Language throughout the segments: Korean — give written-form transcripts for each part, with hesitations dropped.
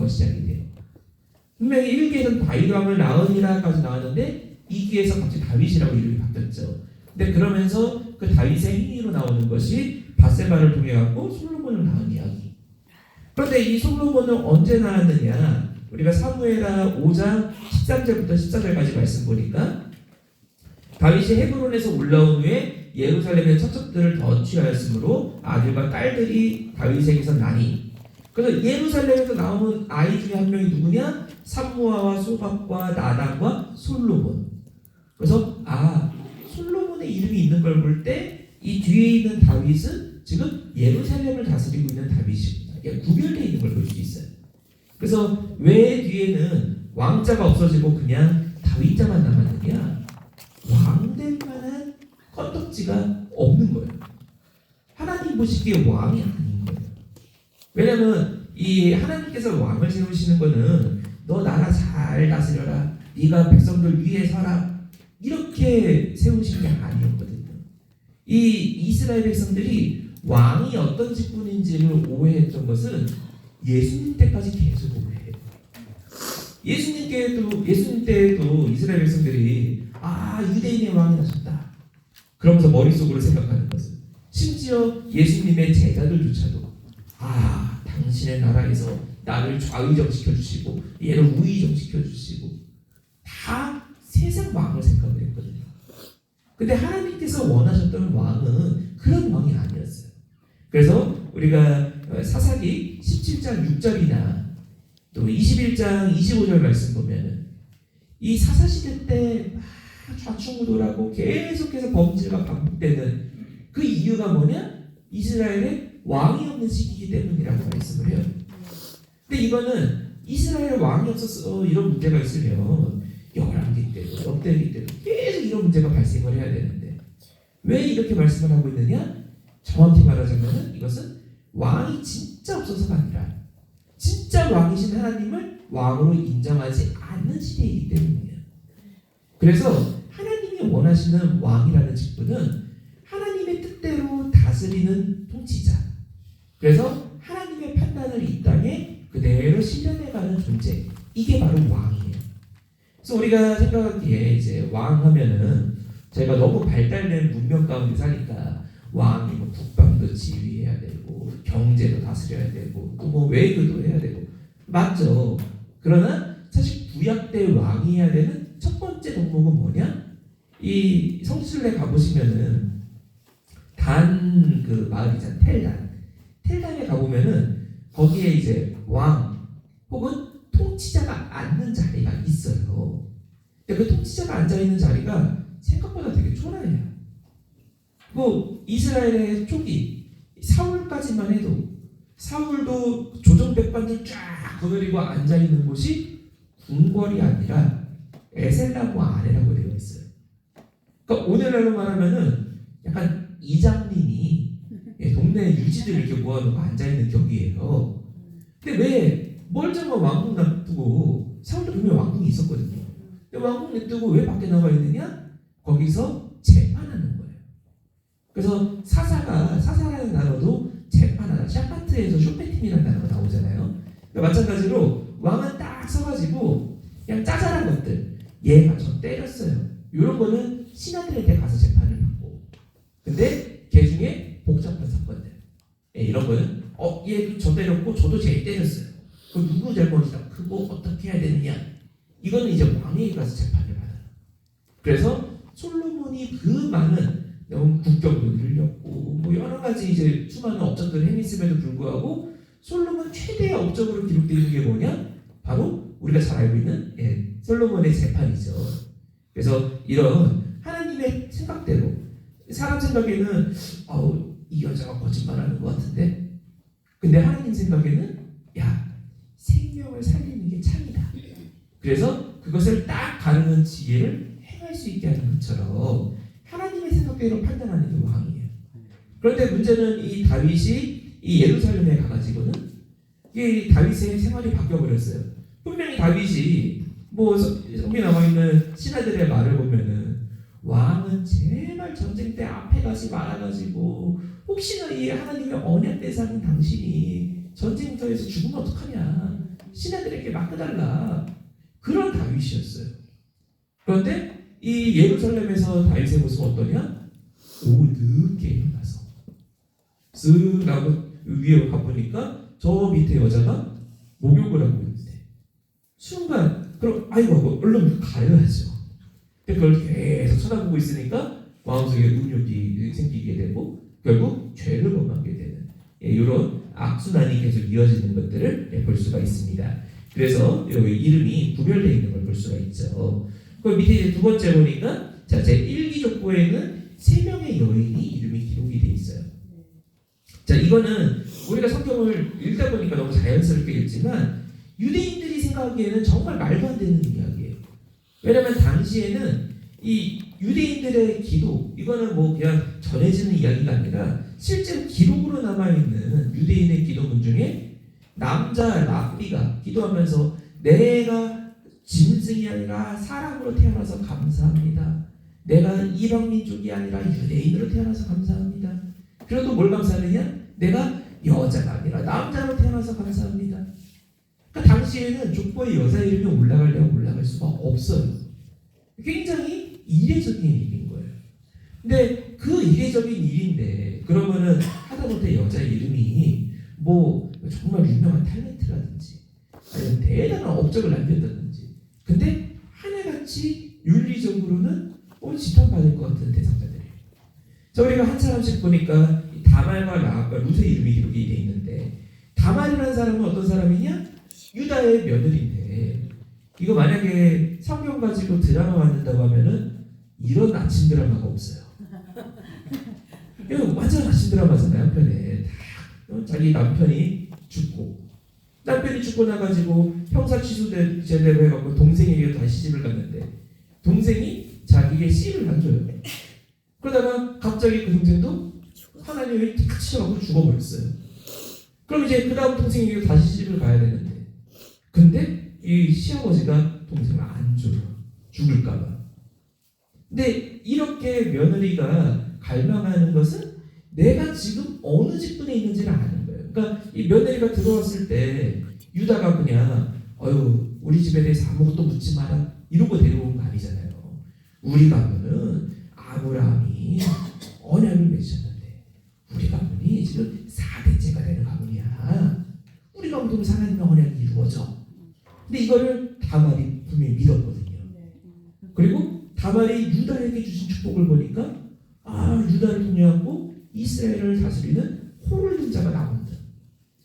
전투가 시작이 돼요. 분명히 1기에서는 다윗 왕을 낳으니라까지 나왔는데 2기에서 갑자기 다윗이라고 이름이 바뀌었죠. 근데 그러면서 그 다윗의 행위로 나오는 것이 밧세바를 통해 갖고 솔로몬을 낳은 이야기. 그런데 이 솔로몬은 언제 낳았느냐? 우리가 사무엘하 5장 13절부터 14절까지 말씀 보니까 다윗이 헤브론에서 올라온 후에 예루살렘의 처첩들을 더 취하였으므로 아들과 딸들이 다윗에게서 나니. 그래서 예루살렘에서 나오는 아이 중에 한 명이 누구냐? 삼무아와 소박과 나단과 솔로몬. 그래서 솔로몬의 이름이 있는 걸 볼 때 이 뒤에 있는 다윗은 지금 예루살렘을 다스리고 있는 다윗이구나. 이게 구별되어 있는 걸 볼 수 있어요. 그래서 왜 뒤에는 왕자가 없어지고 그냥 다윗자만 남았느냐? 왕될 만한 건덕지가 없는 거예요. 하나님 보시기에 왕이 아닌 거예요. 왜냐하면 이 하나님께서 왕을 세우시는 거는 너 나라 잘 다스려라, 네가 백성들 위에 서라, 이렇게 세우신 게 아니었거든요. 이 이스라엘 백성들이 왕이 어떤 직분인지를 오해했던 것은 예수님 때까지 계속 오해해요. 예수님 때에도 이스라엘 백성들이 유대인의 왕이 나셨다 그러면서 머릿속으로 생각하는 것은, 심지어 예수님의 제자들조차도 당신의 나라에서 나를 좌의정시켜 주시고 얘를 우의정시켜 주시고 다 세상 왕을 생각을 했거든요. 근데 하나님께서 원하셨던 왕은 그런 왕이 아니었어요. 그래서 우리가 사사기 17장 6절이나 또 21장 25절 말씀 보면은 이 사사시대 때 좌충우돌하고 계속해서 범죄가 반복되는 그 이유가 뭐냐? 이스라엘에 왕이 없는 시기이기 때문이라고 말씀을 해요. 근데 이거는 이스라엘 왕이 없어서 이런 문제가 있으면 열왕기 때도 역대기 때도 계속 이런 문제가 발생을 해야 되는데 왜 이렇게 말씀을 하고 있느냐? 정확히 말하자면 이것은 왕이 진짜 없어서가 아니라 진짜 왕이신 하나님을 왕으로 인정하지 않는 시대이기 때문이에요. 그래서 하나님이 원하시는 왕이라는 직분은 하나님의 뜻대로 다스리는 통치자, 그래서 하나님의 판단을 이 땅에 그대로 실현해가는 존재, 이게 바로 왕이에요. 그래서 우리가 생각하기에 이제 왕 하면은 저희가 너무 발달된 문명 가운데 사니까 왕이 뭐 국방도 지휘해야 되고 경제도 다스려야 되고 또 뭐 외교도 해야 되고, 맞죠? 그러나 사실 구약 때 왕이 해야 되는 첫 번째 덕목은 뭐냐? 이 성지순례 가보시면은 단 그 마을이잖아, 텔단에 가보면은 거기에 이제 왕 혹은 통치자가 앉는 자리가 있어요. 근데 그 통치자가 앉아 있는 자리가 생각보다 되게 초라해요. 뭐 이스라엘의 초기 사울까지만 해도 사울도 조정백반들 쫙 거느리고 앉아 있는 곳이 궁궐이 아니라 에셀나무 아래라고 되어 있어요. 그러니까 오늘날로 말하면은 약간 이장님이 동네 유지들 이렇게 모아놓고 앉아 있는 격이에요. 근데 왜 멀쩡한 왕궁 놔두고, 사울도 분명 왕궁이 있었거든요. 근데 왕궁 놔두고 왜 밖에 나와 있느냐? 거기서 재판하는 거예요. 그래서 사사라는 단어도 재판하다. 샤파트에서 쇼페팀이라는 단어가 나오잖아요. 그러니까 마찬가지로 왕은 딱 서가지고 그냥 짜잘한 것들, 얘가 저 때렸어요, 이런 거는 신하들한테 가서 재판을 받고, 근데 걔 중에 복잡한 사건들, 이런 거는 얘 저 때렸고 저도 쟤 때렸어요, 그럼 누구 잘못이다, 그거 어떻게 해야 되느냐, 이거는 이제 왕에게 가서 재판을 받아요. 그래서 솔로몬이 그 많은 국경도 늘렸고 뭐 여러 가지 이제 수많은 업적들을 행했음에도 불구하고 솔로몬 최대의 업적으로 기록되어 있는 게 뭐냐? 바로 우리가 잘 알고 있는 솔로몬의 재판이죠. 그래서 이런 하나님의 생각대로, 사람 생각에는 이 여자가 거짓말하는 것 같은데, 근데 하나님 생각에는 생명을 살리는 게 참이다. 그래서 그것을 딱 가르는 지혜를 행할 수 있게 하는 것처럼 하나님의 생각대로 판단하는 게 왕이에요. 그런데 문제는 이 다윗이 이 예루살렘에 가가지고는 이 다윗의 생활이 바뀌어버렸어요. 분명히 다윗이 뭐 성경에 나와 있는 신하들의 말을 보면은 왕은 제발 전쟁 때 앞에 가지 말아가지고 혹시나 이 하나님의 언약 대상인 당신이 전쟁터에서 죽으면 어떡하냐, 신하들에게 맡겨달라. 그런 다윗이었어요. 그런데 이 예루살렘에서 다윗의 모습은 어떠냐? 오후 늦게 일어나서 쓱 나고 위에 가보니까 저 밑에 여자가 목욕을 하고 있는데 순간 그럼 아이고 하고 얼른 가려야죠. 그걸 계속 쳐다보고 있으니까 마음속에 음욕이 생기게 되고 결국 죄를 범하게 되는 이런 악순환이 계속 이어지는 것들을 볼 수가 있습니다. 그래서 여기 이름이 구별되어 있는 걸 볼 수가 있죠. 그 밑에 이제 두 번째 보니까 자, 제 1기 족보에는 3명의 여인이 이름이 기록이 되어 있어요. 자, 이거는 우리가 성경을 읽다 보니까 너무 자연스럽게 읽지만 유대인들이 생각하기에는 정말 말도 안 되는 이야기예요. 왜냐하면 당시에는 이 유대인들의 기도, 이거는 뭐 그냥 전해지는 이야기가 아니라 실제로 기록으로 남아있는 유대인의 기도문 중에 남자 랍비가 기도하면서 내가 짐승이 아니라 사람으로 태어나서 감사합니다. 내가 이방민족이 아니라 유대인으로 태어나서 감사합니다. 그래도 뭘 감사하느냐? 내가 여자가 아니라 남자로 태어나서 감사합니다. 그러니까 당시에는 족보에 여자 이름이 올라가려면 올라갈 수가 없어요. 굉장히 이례적인 일인 거예요. 근데 그 이례적인 일인데 그러면은 하다못해 여자 이름이 뭐 정말 유명한 탤런트라든지 아니면 대단한 업적을 남겼다든지 근데 하나같이 윤리적으로는 지탄받을 것 같은 대상자들이에요. 자, 우리가 한 사람씩 보니까 다말과 라합과 룻의 이름이 기록이 되어 있는데 다말이라는 사람은 어떤 사람이냐? 유다의 며느리인데 이거 만약에 성경 가지고 드라마 만든다고 하면은 이런 아침 드라마가 없어요. 이거 완전 아침 드라마잖아요. 한편에 자기 남편이 죽고 나가지고 형사 취소제대로 해갖고 동생에게 다시 시집을 갔는데 동생이 자기의 씨를 안 줘요. 그러다가 갑자기 그 동생도 하나님이 탁 치셔갖고 죽어버렸어요. 그럼 이제 그 다음 동생에게 다시 시집을 가야 되는데 근데 이 시아버지가 동생을 안 줘요. 죽을까봐. 근데 이렇게 며느리가 갈망하는 것은 내가 지금 어느 집분에 있는지를 아는 거예요. 그러니까 이 며느리가 들어왔을 때 유다가 그냥 우리 집에 대해서 아무것도 묻지 마라 이러고 데려온 거 아니잖아요. 우리 가문은 아브라함이 언약을 맺으셨는데 우리 가문이 지금 4대째가 되는 가문이야. 우리 가문도 하나님의 언약이 이루어져. 근데 이거를 다말이 분명히 믿었거든요. 그리고 다말이 유다에게 주신 축복을 보니까 유다를 통해하고 이스라엘을 다스리는 호를 든 자가 나온다.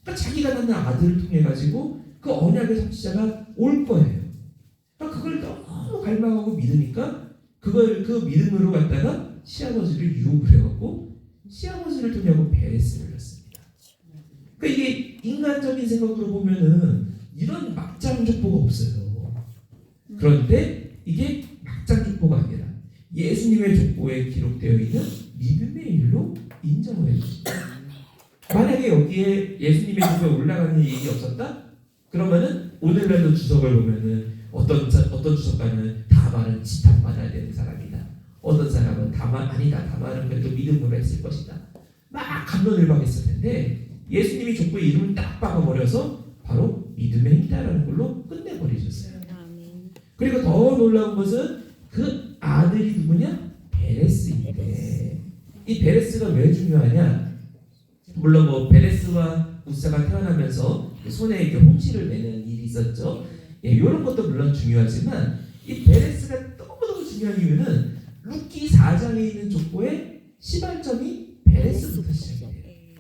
그러니까 자기가 낳는 아들을 통해 가지고 그 언약의 성취자가 올 거예요. 그러니까 그걸 너무 갈망하고 믿으니까 그걸 그 믿음으로 갖다가 시아버지를 유혹을 해갖고 시아버지를 통해하고 베레스를 낳습니다. 그러니까 이게 인간적인 생각으로 보면은 이런 막장 족보가 없어요. 그런데 이게 막장 족보가 아니라 예수님의 족보에 기록되어 있는 믿음의 일로 인정을 해줍니다. 만약에 여기에 예수님의 족보에 올라가는 일이 없었다? 그러면은 오늘날도 주석을 보면은 어떤 주석가는 다말은 지탄받아야 되는 사람이다. 어떤 사람은 다말은 그래도 믿음으로 했을 것이다. 막 갑론을박했을 텐데 예수님이 족보의 이름을 딱 박아버려서 바로 믿음의 힘이다라는 걸로 끝내버리셨어요. 그리고 더 놀라운 것은 그 아들이 누구냐? 베레스인데 이 베레스가 왜 중요하냐? 물론 뭐 베레스와 우사가 태어나면서 손에 이렇게 홍시를 매는 일이 있었죠. 이런 것도 물론 중요하지만 이 베레스가 너무너무 중요한 이유는 룻기 4장에 있는 족보의 시발점이 베레스부터 시작돼요.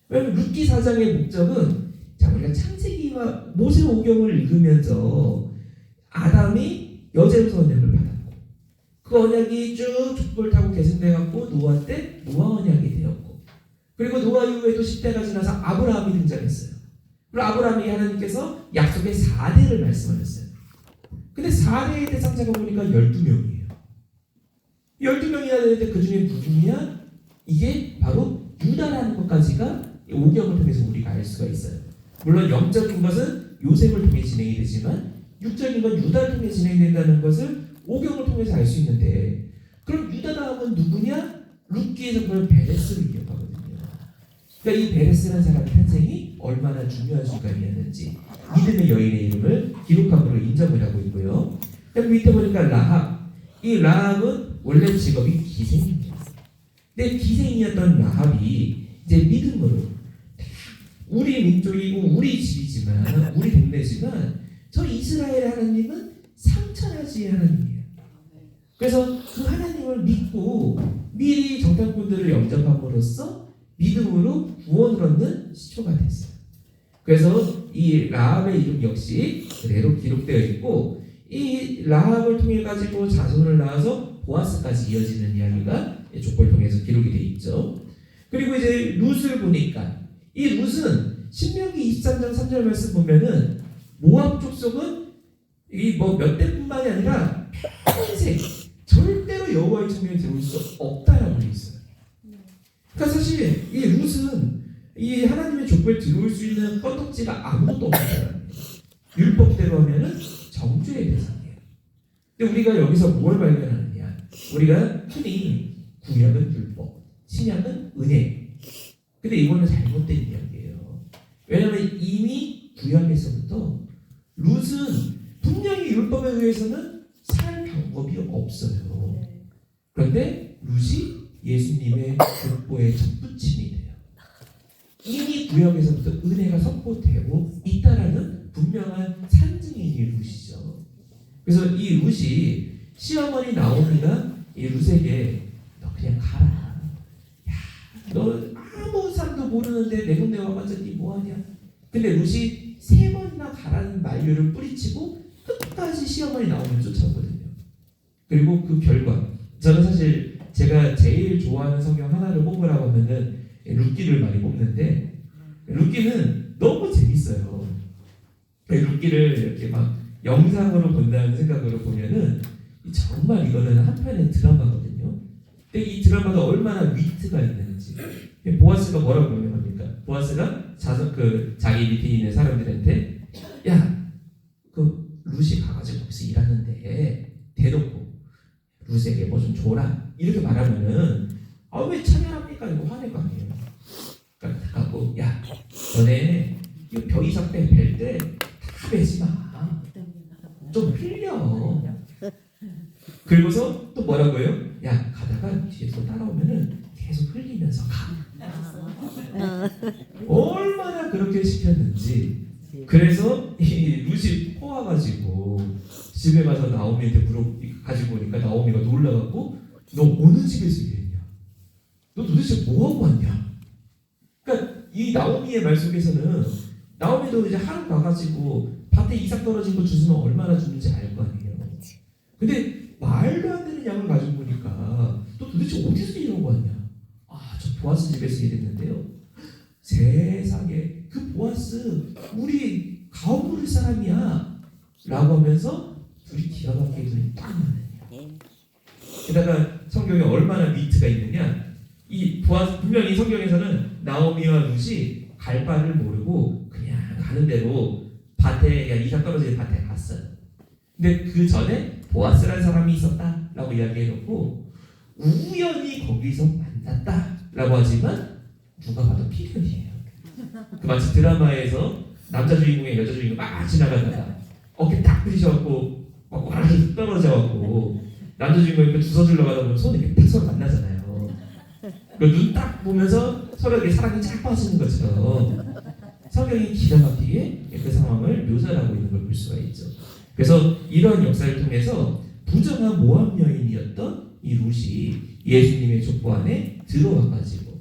왜냐하면 룻기 4장의 목적은 우리가 창세기와 모세오경을 읽으면서 아담이 여제로서 언약을 받았고 그 언약이 쭉 족보를 타고 계승돼갖고 노아 때 노아 언약이 되었고 그리고 노아 이후에도 10대가 지나서 아브라함이 등장했어요. 그리고 아브라함이 하나님께서 약속의 4대를 말씀하셨어요. 근데 4대의 대상자가 보니까 12명이에요. 12명이나 되는데 그 중에 누구냐? 이게 바로 유다라는 것까지가 오경을 통해서 우리가 알 수가 있어요. 물론 영적인 것은 요셉을 통해 진행이 되지만 육적인 건 유다를 통해 진행된다는 것을 오경을 통해서 알 수 있는데 그럼 유다 다음은 누구냐? 룻기에서 보면 베레스를 기억하거든요. 그러니까 이 베레스라는 사람의 탄생이 얼마나 중요한 순간이었는지 믿음의 여인의 이름을 기록함으로 인정을 하고 있고요. 밑에 보니까 라합. 이 라합은 원래 직업이 기생입니다. 근데 기생이었던 라합이 이제 믿음으로 우리 민족이고 우리 집이지만 우리 동네지만 저 이스라엘의 하나님은 상천하지의 하나님이에요. 그래서 그 하나님을 믿고 미리 정탐꾼들을 영접함으로써 믿음으로 구원을 얻는 시초가 됐어요. 그래서 이 라합의 이름 역시 그대로 기록되어 있고 이 라합을 통해 가지고 자손을 낳아서 보아스까지 이어지는 이야기가 족보를 통해서 기록이 되어 있죠. 그리고 이제 룻을 보니까 이 룻은 신명기 23장 3절 말씀 보면은 모압 족속은 이 뭐 몇 대뿐만이 아니라 평생 절대로 여호와의 청명에 들어올 수 없다라고 되어 있어요. 그러니까 사실 이 룻은 이 하나님의 족보에 들어올 수 있는 건덕지가 아무것도 없는 사람이에요. 율법대로 하면은 정죄의 대상이에요. 근데 우리가 여기서 뭘 발견하느냐? 우리가 흔히 구약은 율법, 신약은 은혜. 근데 이거는 잘못된 이야기예요. 왜냐하면 이미 구약에서부터 룻은 분명히 율법에 의해서는 살 방법이 없어요. 그런데 룻이 예수님의 족보의 첫붙임이 돼요. 이미 구약에서부터 은혜가 선포되고 있다라는 분명한 산증인이 룻이죠. 그래서 이 룻이 시어머니 나오미가 이 룻에게 너 그냥 가라. 야, 너 아무 사람도 모르는데 내 군대 와가지고 니 뭐하냐. 근데 룻이 3번이나 가라는 만류를 뿌리치고 끝까지 시어머니 나오미를 쫓아오거든요. 그리고 그 결과 저는 사실 제가 제일 좋아하는 성경 하나를 뽑으라고 하면은 룻기를 많이 뽑는데 룻기는 너무 재밌어요. 룻기를 이렇게 막 영상으로 본다는 생각으로 보면은 정말 이거는 한편의 드라마거든요. 근데 이 드라마가 얼마나 위트가 있는지 보아스가 뭐라고 명령합니까? 보아스가 자기 밑에 있는 사람들한테 야, 그 룻이 가가지고 거기서 일하는데 대놓고 룻에게 뭐 좀 줘라 이렇게 말하면은 왜 참여합니까? 이거 화낼 거 아니에요. 그러니까 하고 야 너네 이 벼이삭 뺄때 다 빼지 마. 좀 흘려. 그리고서 또 뭐라고 해요? 야 가다가 뒤에서 따라오면은 계속 흘리면서 가. 얼마나 그렇게 시켰는지. 그래서 이 룻이 포와가지고 집에 가서 나오미한테 가지고 오니까 나오미가 놀라갖고 너 어느 집에서 일했냐? 너 도대체 뭐하고 왔냐? 그러니까 이 나오미의 말 속에서는 나오미도 이제 하루 가가지고 밭에 이삭 떨어진 거 주스면 얼마나 주는지 알 거 아니에요. 근데 말도 안 되는 양을 가지고 오니까 너 도대체 어디서 이러고 왔냐? 저 보아스 집에서 일했는데요. 세상에 그 보아스 우리 가오부를 사람이야 라고 하면서 둘이 기가 막히게 눈이 딱 맞느냐. 게다가 성경에 얼마나 미트가 있느냐. 이 보아스 분명히 성경에서는 나오미와 룻이 갈 바를 모르고 그냥 가는 대로 밭에 이삭 떨어진 밭에 갔어요. 근데 그 전에 보아스라는 사람이 있었다라고 이야기해놓고 우연히 거기서 만났다라고 하지만 누가 봐도 필연이에요. 그 마치 드라마에서 남자 주인공의 여자 주인공 막 지나가다가 어깨 딱 부딪혀갖고 막 와르르 떨어져갖고 남자 주인공이 그 주워주려고 하다 보면 손이 이렇게 딱 서로 만나잖아요. 그 눈 딱 보면서 서로 이렇게 사랑이 쫙 빠지는 것처럼 성경이 기가 막히게 그 상황을 묘사하고 있는 걸 볼 수가 있죠. 그래서 이런 역사를 통해서 부정한 모압 여인이었던 이 룻이 예수님의 족보 안에 들어와가지고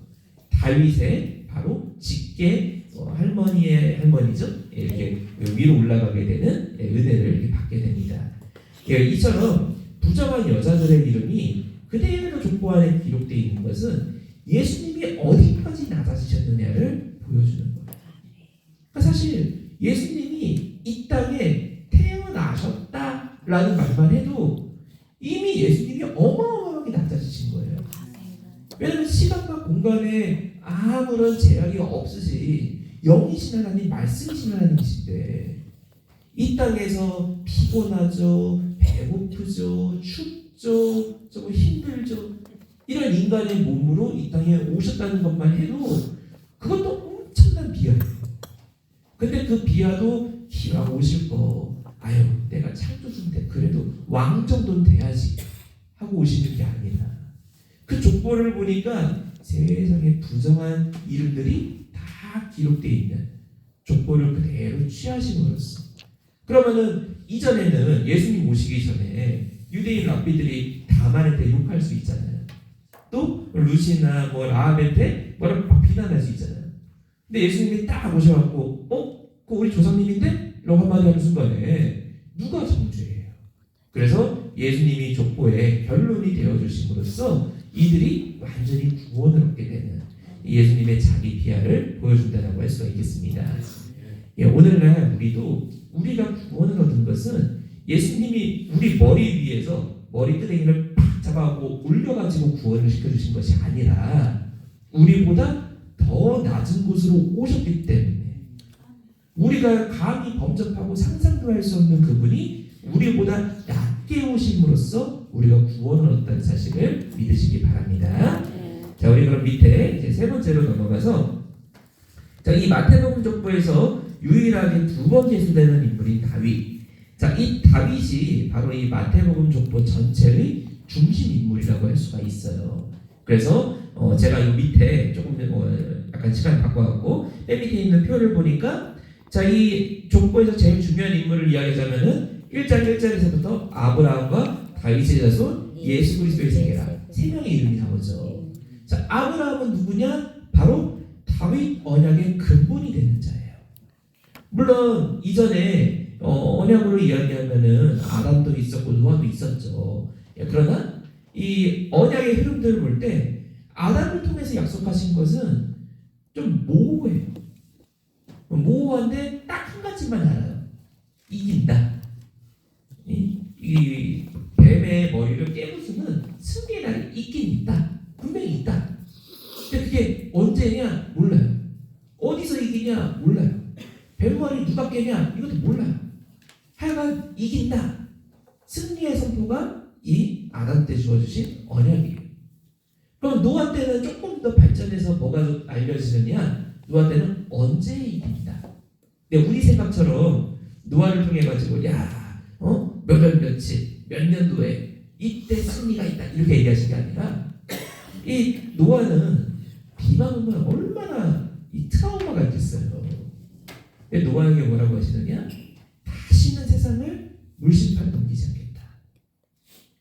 다윗의 바로 직계 할머니의 할머니죠. 이렇게 위로 올라가게 되는 은혜를 이렇게 받게 됩니다. 이처럼 부정한 여자들의 이름이 그대로 족보 안에 기록되어 있는 것은 예수님이 어디까지 낮아지셨느냐를 보여주는 거예요. 그러니까 사실 예수님이 이 땅에 태어나셨다라는 말만 해도 이미 예수님이 어마어마하게 낮아지신 거예요. 왜냐하면 시간과 공간에 아무런 제약이 없으시 영이신 하나님, 말씀이신 하나님이신데 이 땅에서 피곤하죠, 배고프죠, 춥죠, 조금 힘들죠. 이런 인간의 몸으로 이 땅에 오셨다는 것만 해도 그것도 엄청난 비하예요. 근데 그 비하도 기왕 오실 거, 아유 내가 창조주인데 그래도 왕 정도는 돼야지 하고 오시는 게 아니라 그 족보를 보니까 세상에 부정한 이름들이 다 기록되어 있는 족보를 그대로 취하심으로써, 그러면은 이전에는 예수님 오시기 전에 유대인 랍비들이 다만한테 욕할 수 있잖아요. 또 루시나 뭐 라합한테 뭐라고 막 비난할 수 있잖아요. 근데 예수님이 딱 오셔갖고 그 우리 조상님인데? 라고 한마디 하는 순간에 누가 정죄해요? 그래서 예수님이 족보의 결론이 되어주심으로써 이들이 완전히 구원을 얻게 되는 예수님의 자기 비하를 보여준다고 할 수가 있겠습니다. 예, 오늘날 우리가 구원을 얻은 것은 예수님이 우리 머리 위에서 머리끄댕이를 팍 잡아갖고 올려가지고 구원을 시켜주신 것이 아니라 우리보다 더 낮은 곳으로 오셨기 때문에, 우리가 감히 범접하고 상상도 할 수 없는 그분이 우리보다 낮게 오심으로써 우리가 구원을 얻었다는 사실을 믿으시기 바랍니다. 자, 우리 그럼 밑에 이제 세 번째로 넘어가서, 자, 이 마태복음 족보에서 유일하게 두 번 계수되는 인물인 다윗. 자, 이 다윗이 바로 이 마태복음 족보 전체의 중심 인물이라고 할 수가 있어요. 그래서 제가 이 밑에 조금 약간 시간 바꿔갖고 맨 밑에 있는 표를 보니까, 자, 이 족보에서 제일 중요한 인물을 이야기하자면은 1장 1절에서부터 아브라함과 다윗의 자손 예수 그리스도의 세계라 세 명의 이름이 나오죠. 자, 아브라함은 누구냐? 바로 다윗 언약의 근본이 되는 자예요. 물론 이전에 언약으로 이야기하면은 아담도 있었고 노아도 있었죠. 그러나 이 언약의 흐름들을 볼 때 아담을 통해서 약속하신 것은 좀 모호해요. 모호한데 딱 한 가지만 알아요. 이긴다. 이 뱀의 머리를 깨부수는 승리의 날이 있긴 있다. 분명히 있다. 근데 그게 언제냐? 몰라요. 어디서 이기냐? 몰라요. 뱀 머리 누가 깨냐? 이것도 몰라요. 하여간 이긴다. 승리의 선포가 이 아담 때 주어주신 언약이에요. 그럼 노아 때는 조금 더 발전해서 뭐가 알려지느냐? 노아 때는 언제 이긴다. 근데 우리 생각처럼 노아를 통해 가지고 몇 월 며칠 몇 년도에 이때 승리가 있다 이렇게 얘기하신 게 아니라, 이 노아는 비방 오면 얼마나 이 트라우마가 있겠어요. 노아에게 뭐라고 하시느냐? 다시는 세상을 물심판 넘기지 않겠다.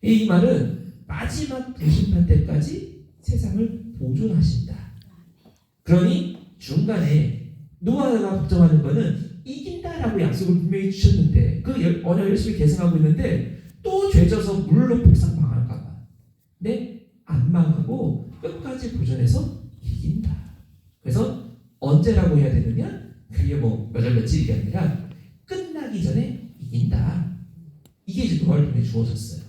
이 말은 마지막 불심판 때까지 세상을 보존하신다. 그러니 중간에 노아가 걱정하는 거는 이긴다라고 약속을 분명히 주셨는데 그 언약 열심히 계승하고 있는데 또 죄져서 물로 폭삭 망할까 봐. 근데 안 망하고 끝까지 보존해서 이긴다. 그래서 언제라고 해야 되느냐? 그게 뭐 몇 월 며칠이 아니라 끝나기 전에 이긴다. 이게 이제 노아를 통해 주어졌어요.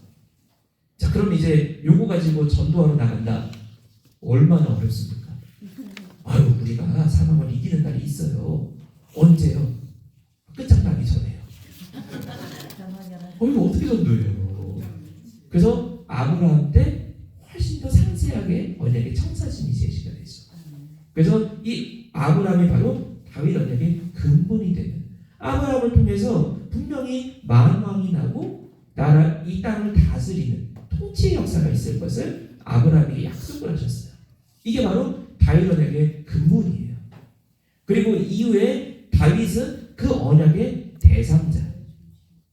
자, 그럼 이제 요거 가지고 전도하러 나간다. 얼마나 어렵습니까? 아유, 우리가 사망을 이기는 날이 있어요. 언제요? 끝장나기 전에요. 이거 어떻게 전도해요? 그래서 아브라함 때 훨씬 더 상세하게 언약의 청사진이 제시가 됐어. 그래서 이 아브라함이 바로 다윗 언약의 근본이 되는, 아브라함을 통해서 분명히 만왕이 나고 이 땅을 다스리는 통치의 역사가 있을 것을 아브라함에게 약속을 하셨어요. 이게 바로 다윗 언약의 근본이에요. 그리고 이후에 다윗은 그 언약의 대상자.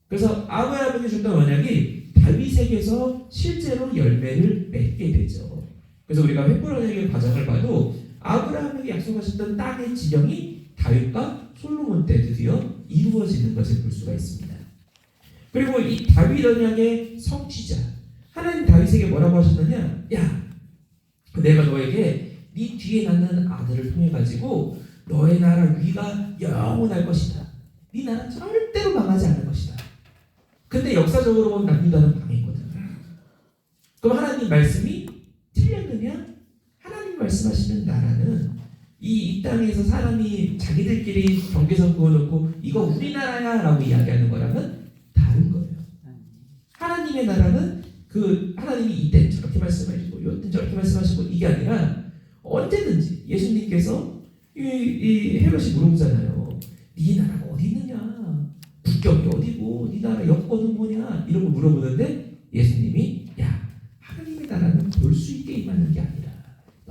그래서 아브라함에게 줬던 언약이 다윗에게서 실제로 열매를 맺게 되죠. 그래서 우리가 횃불 언약의 과정을 봐도 아브라함에게 약속하셨던 땅의 지령이 다윗과 솔로몬 때 드디어 이루어지는 것을 볼 수가 있습니다. 그리고 이 다윗 언약의 성취자, 하나님 다윗에게 뭐라고 하셨느냐? 야, 내가 너에게 네 뒤에 낳는 아들을 통해 가지고 너의 나라 위가 영원할 것이다. 네 나라 절대로 망하지 않을 것이다. 근데 역사적으로 보면 남유다는 망했거든. 그럼 하나님 말씀이 틀렸느냐? 하나님 말씀하시는 나라는 이 땅에서 사람이 자기들끼리 경계선 그어놓고 이거 우리나라야 라고 이야기하는 거랑은 다른 거예요. 하나님의 나라는 그 하나님이 이때 저렇게 말씀하시고 이때 저렇게 말씀하시고 이게 아니라 언제든지 예수님께서 이 헤롯이 물어보잖아요. 네 나라가 어디 있느냐? 국경이 어디고 네 나라 여권은 뭐냐? 이런 거 물어보는데 예수님이 야 하나님의 나라는 볼 수 있게 임하는 게 아니라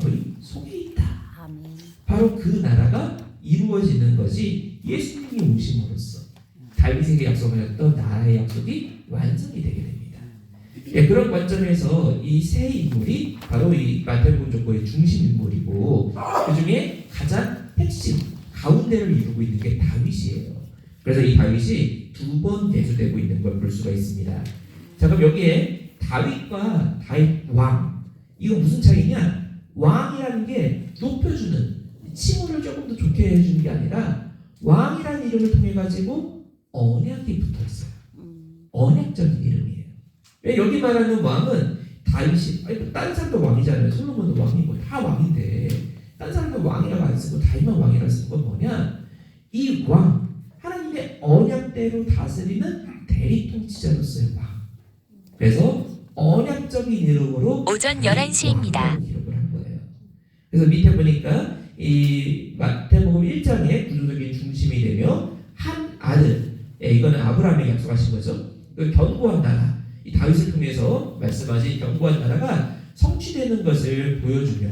너희 속에 있다. 아멘. 바로 그 나라가 이루어지는 것이 예수님이 오심으로써 다윗에게 약속하였던 나라의 약속이 완성이 되게 됩니다. 예, 그런 관점에서 이 세 인물이 바로 이 마태복음 족보의 중심 인물이고 그 중에 가장 핵심 가운데를 이루고 있는 게 다윗이에요. 그래서 이 다윗이 두 번 대조되고 있는 걸 볼 수가 있습니다. 자, 그럼 여기에 다윗과 다윗 왕 이거 무슨 차이냐? 왕이라는 게 높여주는 칭호를 조금 더 좋게 해주는 게 아니라 왕이라는 이름을 통해 가지고 언약이 붙어 있어요. 언약적인 이름이에요. 왜 여기 말하는 왕은 다윗이 아니 다른 사람도 왕이잖아요. 솔로몬도 왕이고 다 왕인데 다른 사람도 왕이라고 안 쓰고 다윗만 왕이라고 쓰는 건 뭐냐? 이 왕 하나님의 언약대로 다스리는 대리 통치자로서의 왕. 그래서 언약적인 이름으로 오전 11시입니다. 기록을 한 거예요. 그래서 밑에 보니까 이 마태복음 1장의 구조적인 중심이 되며 한 아들, 이거는 아브라함에게 약속하신 거죠. 그 견고한 나라, 이 다윗을 통해서 말씀하신 견고한 나라가 성취되는 것을 보여주며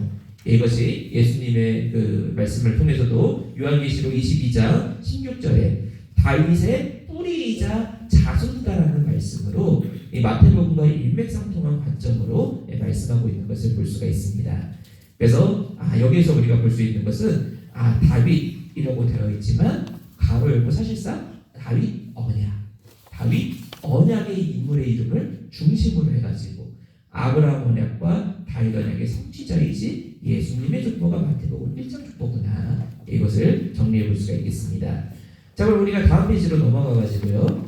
이것이 예수님의 그 말씀을 통해서도 요한계시록 22장 16절에 다윗의 뿌리이자 자손이다라는 말씀으로 이 마태복음과 일맥상통한 관점으로 말씀하고 있는 것을 볼 수가 있습니다. 그래서 여기에서 우리가 볼 수 있는 것은 다윗이라고 되어 있지만 가로 열고 사실상 다윗 언약의 인물의 이름을 중심으로 해가지고 아브라함 언약과 다윗 언약의 성취자이지 예수님의 족보가 마태복음 1장 족보구나 이것을 정리해 볼 수가 있겠습니다. 자, 그럼 우리가 다음 페이지로 넘어가 가지고요.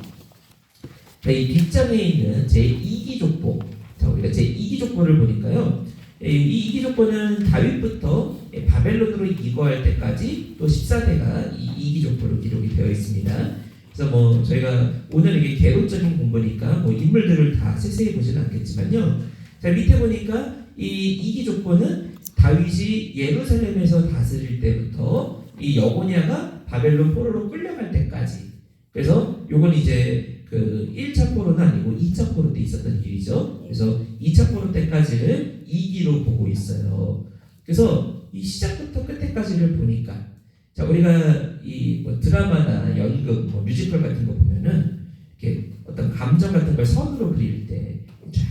이 뒷장에 있는 제2기 족보, 자, 우리가 제2기 족보를 보니까요. 이 2기 족보는 다윗부터 바벨론으로 이거할 때까지 또 14대가 이 2기 족보로 기록이 되어 있습니다. 그래서 뭐 저희가 오늘 이게 개론적인 공부니까 뭐 인물들을 다 세세히 보지는 않겠지만요. 자, 밑에 보니까 이 2기 족보는 다윗이 예루살렘에서 다스릴 때부터 이 여고냐가 바벨론 포로로 끌려갈 때까지. 그래서 요건 이제 그 1차 포로는 아니고 2차 포로 때 있었던 일이죠. 그래서 2차 포로 때까지를 2기로 보고 있어요. 그래서 이 시작부터 끝에까지를 보니까 자, 우리가 이 뭐 드라마나 연극, 뭐 뮤지컬 같은 거 보면은 이렇게 어떤 감정 같은 걸 선으로 그릴 때 쫙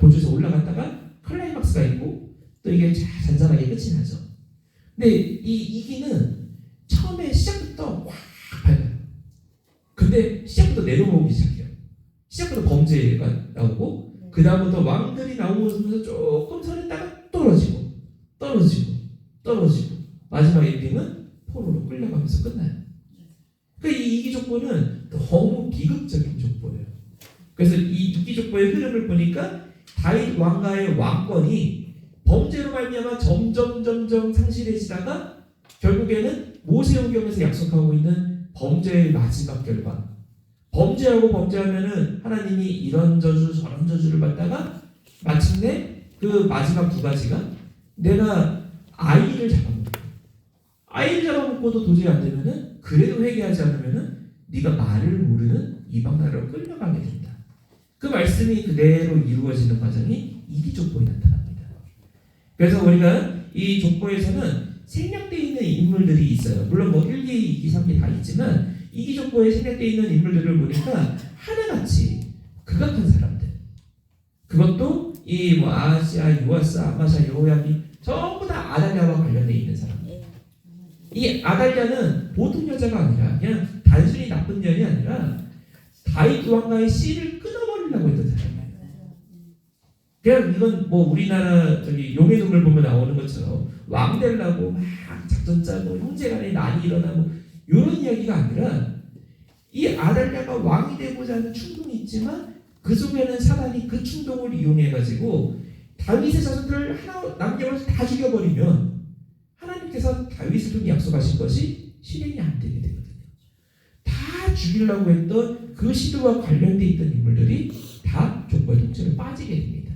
고조해서 올라갔다가 클라이막스가 있고 또 이게 쫙 잔잔하게 끝이 나죠. 근데 이 2기는 처음에 시작부터 확 밝아요. 근데 시작부터 내려오기 시작해요. 시작부터 범죄가 나오고 그 다음부터 왕들이 나오면서 조금 서렸다가 떨어지고 마지막 엔딩은 포로로 끌려가면서 끝나요. 그러니까 이 2기 족보는 너무 비극적인 족보예요. 그래서 이 2기 족보의 흐름을 보니까 다윗 왕가의 왕권이 범죄로 말미암아 점점 상실해지다가 결국에는 모세오경에서 약속하고 있는 범죄의 마지막 결과. 범죄하면은 하나님이 이런 저주 저런 저주를 받다가 마침내 그 마지막 두 가지가 내가 아이를 잡아먹고도 도저히 안 되면은 그래도 회개하지 않으면은 네가 말을 모르는 이방 나라로 끌려가게 된다. 그 말씀이 그대로 이루어지는 과정이 2기 족보에 나타납니다. 그래서 우리가 이 족보에서는 생략되어 있는 인물들이 있어요. 물론 뭐 1기, 2기, 3기 다 있지만 2기 족보에 생략되어 있는 인물들을 보니까 하나같이 극악한 사람들. 그것도 이 뭐 아하시아, 요아스, 아마샤, 여호야기 전부 다 아달랴와 관련되어 있는 사람들. 이 아달랴는 보통 여자가 아니라 그냥 단순히 나쁜 년이 아니라 다윗 왕가의 씨를 끊어버리려고 했던 사람이에요. 그냥 이건 뭐 우리나라 저기 용의 눈물 보면 나오는 것처럼 왕 되려고 막 작전 짜고 형제간에 난이 일어나고 이런 이야기가 아니라 이 아달랴가 왕이 되고자 하는 충동이 있지만 그 속에는 사단이 그 충동을 이용해가지고 다윗의 자손들을 하나 남겨서 다 죽여버리면 하나님께서 다윗을 통해 약속하신 것이 실행이 안 되게 되거든요. 다 죽이려고 했던 그 시도와 관련돼 있던 인물들이 다 족보의 통째로 빠지게 됩니다.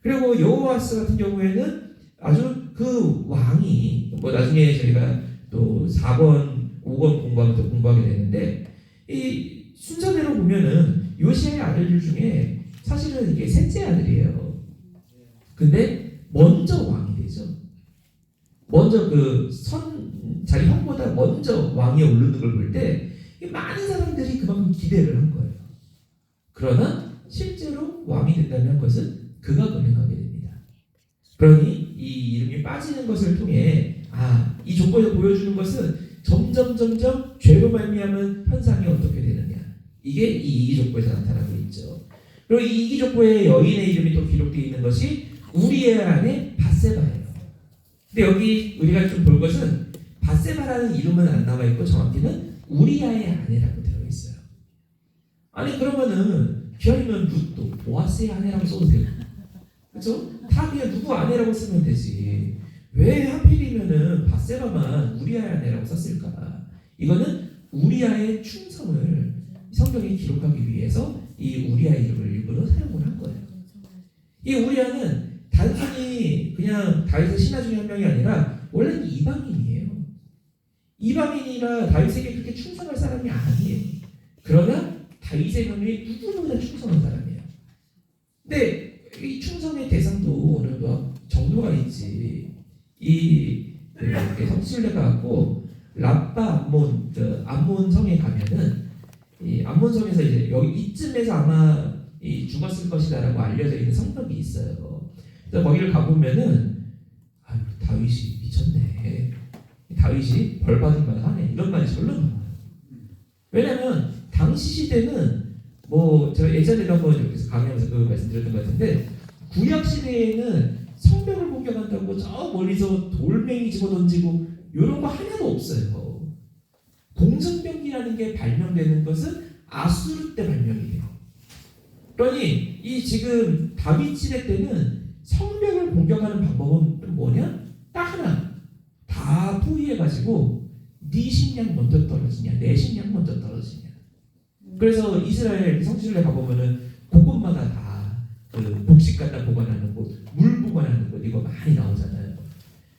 그리고 여호와스 같은 경우에는 아주 그 왕이 뭐 나중에 저희가 또 4권, 5권 공부하면 또 공부하게 되는데 이 순서대로 보면은 요시아의 아들들 중에 사실은 이게 셋째 아들이에요. 근데 먼저 왕이 되죠. 먼저 그 자기 형보다 먼저 왕위에 오르는 걸 볼 때 많은 사람들이 그만큼 기대를 한 거예요. 그러나 실제로 왕이 된다는 것은 그가 검증하게 됩니다. 그러니 이 이름이 빠지는 것을 통해 이 조건에서 보여주는 것은 점점 죄로 말미암은 현상이 어떻게 되느냐. 이게 이 이기족보에서 나타나고 있죠. 그리고 이 이기족보의 여인의 이름이 또 기록되어 있는 것이 우리의 아내 밧세바예요. 근데 여기 우리가 좀 볼 것은 밧세바라는 이름은 안 나와 있고 정확히는 우리아의 아내라고 되어 있어요. 아니 그러면은 비하면 룻도 보아스의 아내라고 써도 되고, 그렇죠? 다 그냥 누구 아내라고 쓰면 되지. 왜 하필이면은 밧세바만 우리아의 아내라고 썼을까? 이거는 우리아의 충성을 성경에 기록하기 위해서 이 우리아 이름을 일부러 사용을 한 거예요. 이 우리아는 단순히 그냥 다윗의 신하 중에 한 명이 아니라 원래는 이방인이에요. 이방인이라 다윗에게 그렇게 충성할 사람이 아니에요. 그러나 다윗의 명령에 누구보다 충성한 사람이에요. 근데 이 충성의 대상도 어느 정도가 있지. 이렇게 성실례가 갖고 라빠 암몬 성에 가면은 이 암몬 성에서 이제 여기 이쯤에서 아마 죽었을 것이다라고 알려져 있는 성벽이 있어요. 그래서 거기를 가보면은 다윗이 미쳤네. 다윗이 벌받을 만하네. 이런 말이 절로 나와요. 왜냐하면 당시 시대는 뭐 제가 예전에도 한번 여기서 강의하면서 그 말씀드렸던 것 같은데 구약 시대에는 성벽을 공격한다고 저 멀리서 돌멩이 집어던지고 이런 거 하나도 없어요. 공성병기라는 게 발명되는 것은 아수르 때 발명이 돼요. 그러니 이 지금 다윗 시대 때는 성벽을 공격하는 방법은 뭐냐? 딱 하나. 다 포위해가지고 네 식량 먼저 떨어지냐, 내 식량 먼저 떨어지냐. 그래서 이스라엘 성지순례 가보면은 곳곳마다 다 그 곡식 갖다 보관하는 곳, 물 보관하는 곳 이거 많이 나오잖아요.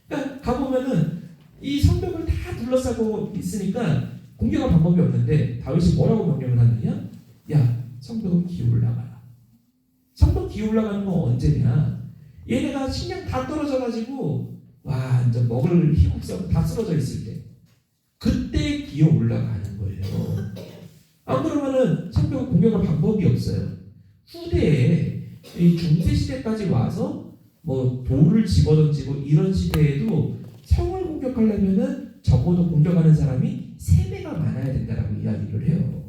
그러니까 가보면은 이 성벽을 다 둘러싸고 있으니까 공격할 방법이 없는데 다윗이 뭐라고 명령을 하느냐? 야, 성벽을 기울라가라. 성벽 기울라가는 건 언제냐? 얘네가 식량 다 떨어져가지고 완전 먹을 힘 없어 다 쓰러져 있을 때 그때 기어 올라가는 거예요. 안 그러면은 성벽을 공격할 방법이 없어요. 후대에 이 중세 시대까지 와서 뭐 돌을 집어던지고 이런 시대에도 성을 공격하려면은 적어도 공격하는 사람이 3배가 많아야 된다라고 이야기를 해요.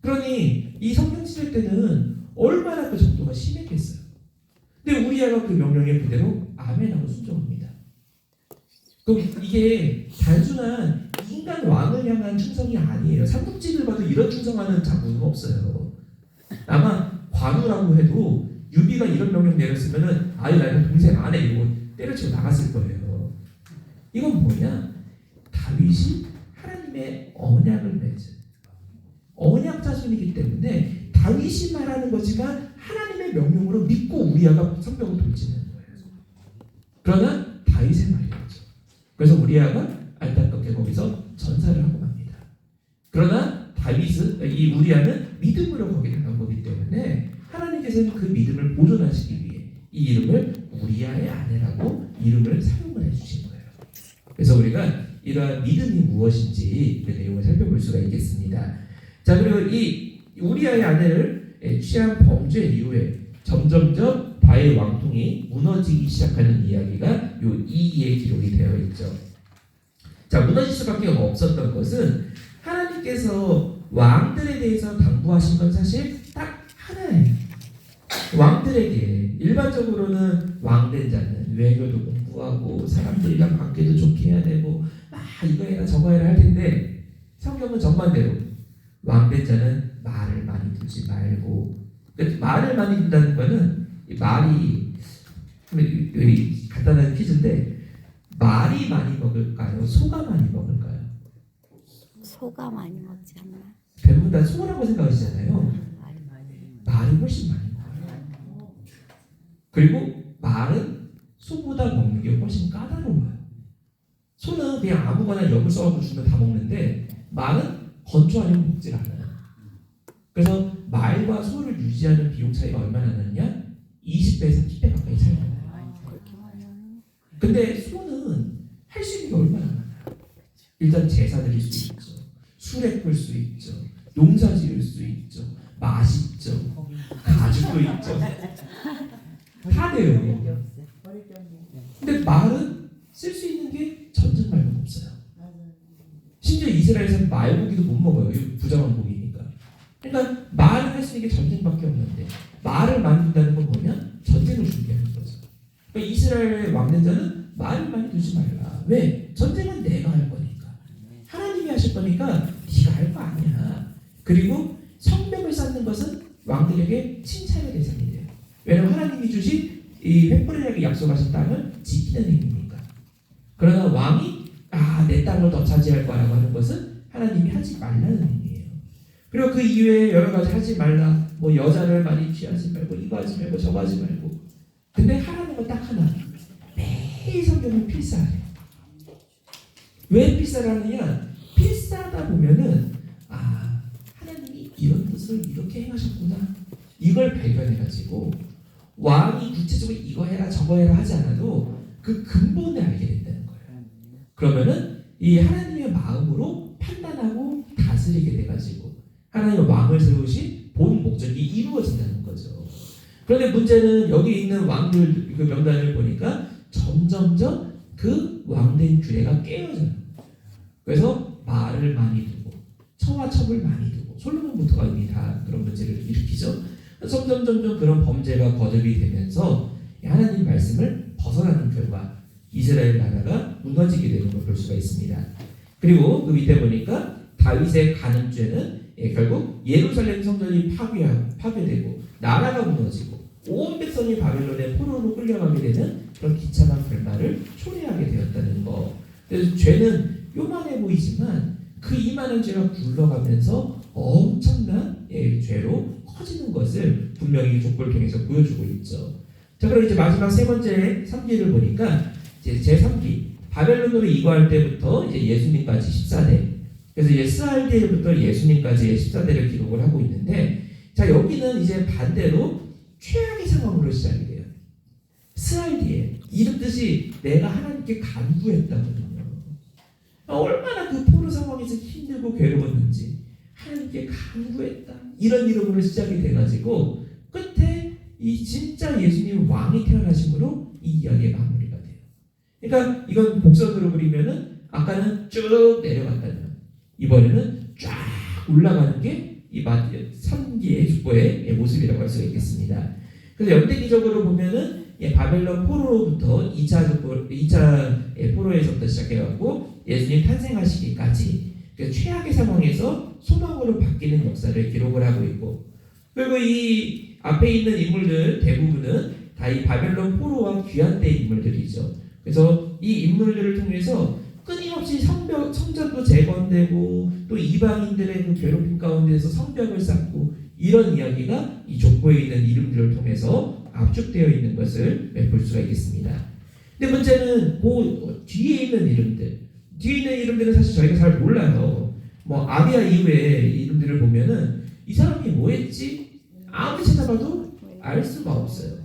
그러니 이 성경 시대 때는 얼마나 그 정도가 심했겠어요. 근데 우리아가 그 명령에 그대로 아멘하고 순종합니다. 그럼 이게 단순한 인간 왕을 향한 충성이 아니에요. 삼국지를 봐도 이런 충성하는 장군은 없어요. 아마 관우라고 해도 유비가 이런 명령 내렸으면은 나는 동생 안 해 이러고 때려치고 나갔을 거예요. 이건 뭐냐? 다윗이 하나님의 언약을 맺은 언약 자손이기 때문에 다윗이 말하는 거지만 하나님의 명령으로 믿고 우리아가 성벽을 돌지는 거예요. 그러나 다윗의 말이었죠. 그래서 우리아가 안타깝게 거기서 전사를 하고 맙니다. 그러나 이 우리아는 믿음으로 거기 나간 거기 때문에 하나님께서는 그 믿음을 보존하시기 위해 이 이름을 우리아의 아내라고 이름을 사용을 해주신 거예요. 그래서 우리가 이러한 믿음이 무엇인지 그 내용을 살펴볼 수가 있겠습니다. 자, 그리고 이 우리아의 아내를 취한 범죄 이후에 점점점 바의 왕통이 무너지기 시작하는 이야기가 요 2에 기록이 되어 있죠. 자, 무너질 수밖에 없었던 것은 하나님께서 왕들에 대해서 당부하신 건 사실 딱 하나예요. 왕들에게 일반적으로는 왕된 자는 외교도 공부하고 사람들이랑 관계도 좋게 해야 되고 이거 해라 저거 해라 할 텐데 성경은 정반대로 왕된 자는 말을 많이 두지 말고 말을 많이 둔다는 거는 말이 여기 간단한 퀴즈인데 말이 많이 먹을까요? 소가 많이 먹을까요? 소가 많이 먹지 않나? 대부분 다 소라고 생각하시잖아요. 말이 훨씬 많이 먹어요. 그리고 말은 소보다 먹는 게 훨씬 까다로워요. 소는 그냥 아무거나 엽을 써갖고 주면 다 먹는데 말은 건조 아니면 먹질 않아요. 그래서 말과 소를 유지하는 비용 차이가 얼마나 나느냐? 20배, 30배 가까이 차이가 나요. 그렇게 많이 하네. 근데 소는 할 수 있는 게 얼마나 많아요. 일단 제사 드릴 수 있죠. 수레 끌 수 있죠. 농사 지을 수 있죠. 맛있죠. 가죽도 있죠. 다 돼요. 근데 말은 쓸 수 있는 게 전쟁 말고는 없어요. 심지어 이스라엘에서는 말고기도 못 먹어요. 이거 부정왕국이니까. 그러니까 말을 할 수 있는 게 전쟁밖에 없는데 말을 만든다는 건 뭐냐? 전쟁을 준비하는 거죠. 그러니까 이스라엘 왕년자는 말을 많이 두지 말라. 왜? 전쟁은 내가 할 거니까. 하나님이 하실 거니까 네가 할 거 아니야. 그리고 성벽을 쌓는 것은 왕들에게 칭찬의 대상이 돼요. 왜냐하면 하나님이 주신 이 횃불에게 약속하신 땅을 지키는 행위니까. 그러나 왕이 내 땅을 더 차지할 거라고 하는 것은 하나님이 하지 말라는 행위예요. 그리고 그 이외에 여러 가지 하지 말라. 뭐 여자를 많이 취하지 말고 이거 하지 말고 저거 하지 말고. 근데 하라는 건 딱 하나. 매일 성경은 필사하래요. 왜 필사하느냐? 필사하다 보면은 하나님이 이런 뜻을 이렇게 행하셨구나. 이걸 발견해가지고 왕이 구체적으로 이거 해라 저거 해라 하지 않아도 그 근본을 알게 된다는 거예요. 그러면은 이 하나님의 마음으로 판단하고 다스리게 돼가지고 하나님의 왕을 세우신 본 목적이 이루어진다는 거죠. 그런데 문제는 여기 있는 왕들 그 명단을 보니까 점점점 그 왕된 규례가 깨어져요. 그래서 말을 많이 두고 처와 첩을 많이 두고 솔로몬부터가 이미 다 그런 문제를 일으키죠. 점점 그런 범죄가 거듭이 되면서 하나님 말씀을 벗어나는 결과 이스라엘 나라가 무너지게 되는 걸 볼 수가 있습니다. 그리고 그 밑에 보니까 다윗의 간음죄는 결국 예루살렘 성전이 파괴되고 나라가 무너지고 온 백성이 바벨론의 포로로 끌려가게 되는 그런 기참한 결말을 초래하게 되었다는 거. 그래서 죄는 요만해 보이지만 그 이만한 죄가 굴러가면서 엄청난 죄로 커지는 것을 분명히 족보를 통해서 보여주고 있죠. 자, 그럼 이제 마지막 세 번째 3기를 보니까 이제 제3기 바벨론으로 이거할 때부터 이제 예수님까지 14대. 그래서 이제 스알디엘부터 예수님까지의 14대를 기록을 하고 있는데, 자 여기는 이제 반대로 최악의 상황으로 시작이 돼요. 스알디엘 이름 뜻이 내가 하나님께 간구했다거든요. 얼마나 그 포로 상황에서 힘들고 괴로웠는지 하나님께 간구했다 이런 이름으로 시작이 돼가지고 끝에 이 진짜 예수님 왕이 태어나심으로 이 이야기의 마무리가 돼요. 그러니까 이건 곡선으로 그리면은 아까는 쭉 내려갔다면 이번에는 쫙 올라가는 게 이 3기의 족보의 모습이라고 할 수가 있겠습니다. 그래서 연대기적으로 보면은 바벨론 포로로부터 2차 포로에서부터 시작해갖고 예수님 탄생하시기까지 최악의 상황에서 소망으로 바뀌는 역사를 기록을 하고 있고, 그리고 이 앞에 있는 인물들 대부분은 다 이 바벨론 포로와 귀환된 인물들이죠. 그래서 이 인물들을 통해서 끊임없이 성전도 재건되고 또 이방인들의 그 괴롭힘 가운데서 성벽을 쌓고 이런 이야기가 이 족보에 있는 이름들을 통해서 압축되어 있는 것을 볼 수가 있겠습니다. 근데 문제는 그 뒤에 있는 이름들은 사실 저희가 잘 몰라요. 뭐 아비야 이후의 이름들을 보면은 이 사람이 뭐했지? 아무리 찾아봐도 알 수가 없어요.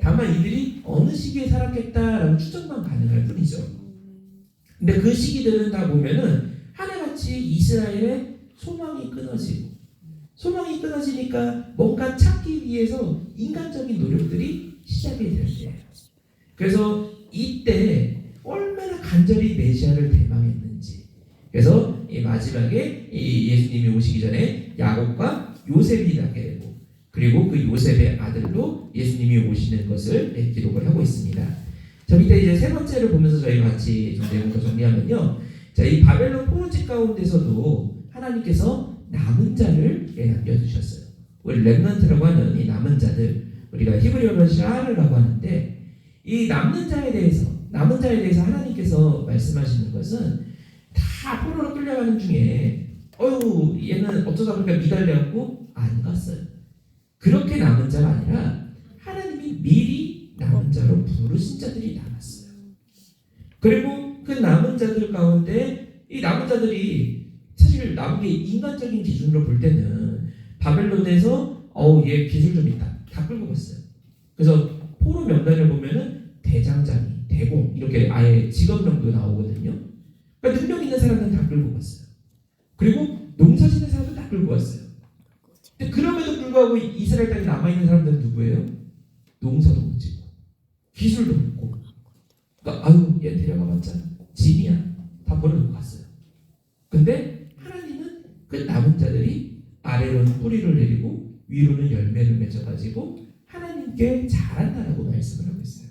다만 이들이 어느 시기에 살았겠다라고 추정만 가능할 뿐이죠. 근데 그 시기들은 다 보면은 하나같이 이스라엘의 소망이 끊어지니까 뭔가 찾기 위해서 인간적인 노력들이 시작이 될 때예요. 그래서 이때 얼마나 간절히 메시아를 대망했는지. 그래서 이 마지막에 이 예수님이 오시기 전에 야곱과 요셉이 낳게 되고, 그리고 그 요셉의 아들로 예수님이 오시는 것을 기록을 하고 있습니다. 자, 밑에 이제 세 번째를 보면서 저희가 같이 좀 내용을 정리하면요. 자, 이 바벨론 포로집 가운데서도 하나님께서 남은 자를 남겨두셨어요. 우리 렘넌트라고 하는 이 남은 자들, 우리가 히브리어로 샤르라고 하는데, 이 남는 자에 대해서 하나님께서 말씀하시는 것은 다 포로로 끌려가는 중에 얘는 어쩌다 보니까 미달려갖고 안 갔어요. 그렇게 남은 자가 아니라 하나님이 미리 남은 자로 부르신 자들이 남았어요. 그리고 그 남은 자들 가운데 이 남은 자들이 사실 남은 게 인간적인 기준으로 볼 때는 바벨론에서 얘 기술 좀 있다 다 끌고 갔어요. 그래서 포로 명단을 보면은 대장장이, 대공 이렇게 아예 직업명도 나오거든요. 그러니까 능력 있는 사람들은 다 끌고 갔어요. 그리고 농사 짓는 사람도 다 끌고 왔어요. 근데 그럼에도 불구하고 이스라엘 땅에 남아있는 사람들은 누구예요? 농사도 못 짓고 기술도 없고 그러니까 아유 얘 데려가봤자 짐이야 다 버려놓고 갔어요. 근데 하나님은 그 남은 자들이 아래로는 뿌리를 내리고 위로는 열매를 맺어가지고 하나님께 잘한다라고 말씀을 하고 있어요.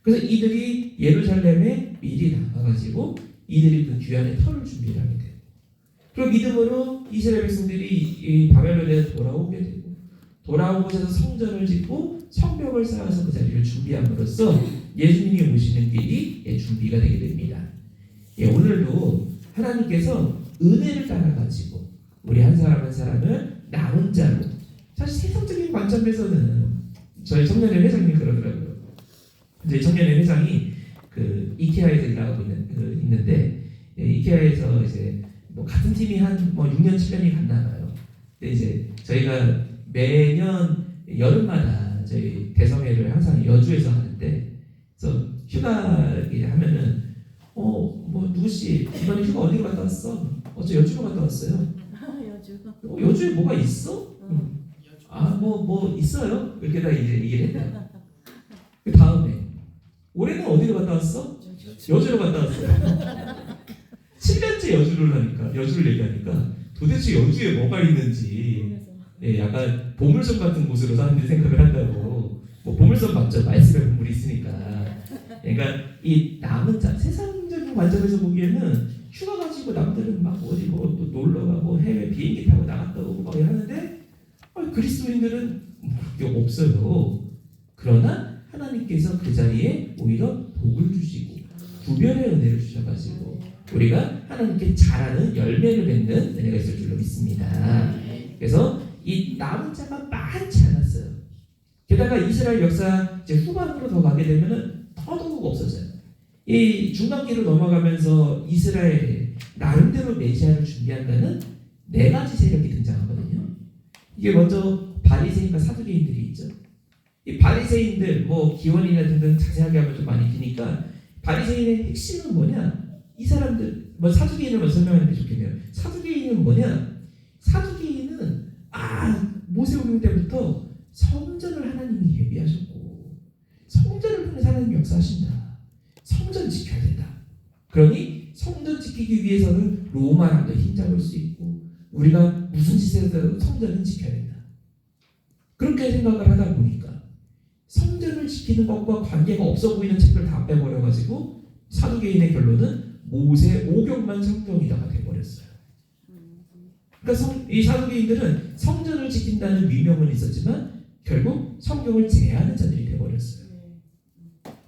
그래서 이들이 예루살렘에 미리 나가가지고 이들이 그 귀환의 터를 준비를 하게 돼요. 그리고 믿음으로 이스라엘 백성들이 이 바벨론에 돌아오게 되고 돌아온 곳에서 성전을 짓고 성벽을 쌓아서 그 자리를 준비함으로써 예수님이 오시는 길이 준비가 되게 됩니다. 오늘도 하나님께서 은혜를 따라가지고 우리 한 사람 한 사람을 남은 자로 사실 세상적인 관점에서는 저희 청년회 회장님이 그러더라고요. 저희 청년회 회장이 그 이케아에서 일하고 있는데 이케아에서 이제 뭐 같은 팀이 한 뭐 6년 7년이 갔나 봐요. 근데 이제 저희가 매년 여름마다 저희 대성회를 항상 여주에서 하는데 그래서 휴가 하면은 뭐 누구씨 이번에 휴가 어디로 갔다 왔어? 저 여주로 갔다 왔어요. 여주에 뭐가 있어? 뭐 있어요? 이렇게 다 이제 얘기를 했대요. 그 다음에 올해는 어디로 갔다 왔어? 여주로 갔다 왔어요. 7년째 여주를 얘기하니까 도대체 여주에 뭐가 있는지 약간 보물섬 같은 곳으로 사람들이 생각을 한다고. 뭐 보물섬 맞죠? 말씀에 보물이 있으니까. 그러니까 이 남은 자 세상적인 관점에서 보기에는 휴가 가지고 남들은 막 어디 뭐 또 놀러 가고 해외 비행기 타고 나갔다 오고 막 하는데 그리스도인들은 그게 없어요. 그러나 하나님께서 그 자리에 오히려 복을 주시고 구별의 은혜를 주셔가지고 우리가 하나님께 잘하는 열매를 맺는 은혜가 있을 줄로 믿습니다. 그래서 이 남은 자가 많지 않았어요. 게다가 이스라엘 역사 이제 후반으로 더 가게 되면은 더더욱 없어져요. 이 중간기로 넘어가면서 이스라엘에 나름대로 메시아를 준비한다는 네 가지 세력이 등장하거든요. 이게 먼저 바리새인과 사두개인들이 있죠. 이 바리새인들 뭐 기원이나 등등 자세하게 하면 좀 많이 기니까 바리새인의 핵심은 뭐냐? 이 사람들 뭐 사두개인을 먼저 설명하는 게 좋겠네요. 사두개인은 뭐냐? 사두개인은 모세오경 때부터 성전을 하나님이 예비하셨고 성전을 통해서 하나님이 역사하신다. 성전 지켜야 된다. 그러니 성전 지키기 위해서는 로마랑도 힘잡을 수 있고 우리가 무슨 짓에도 성전은 지켜야 된다. 그렇게 생각을 하다 보니까 성전을 지키는 것과 관계가 없어 보이는 책들 다 빼버려가지고 사두개인의 결론은 모세 오경만 성경이다가 돼버렸어요. 그러니까 이 사두개인들은 성전을 지킨다는 위명은 있었지만 결국 성경을 제한하는 자들이 돼버렸어요.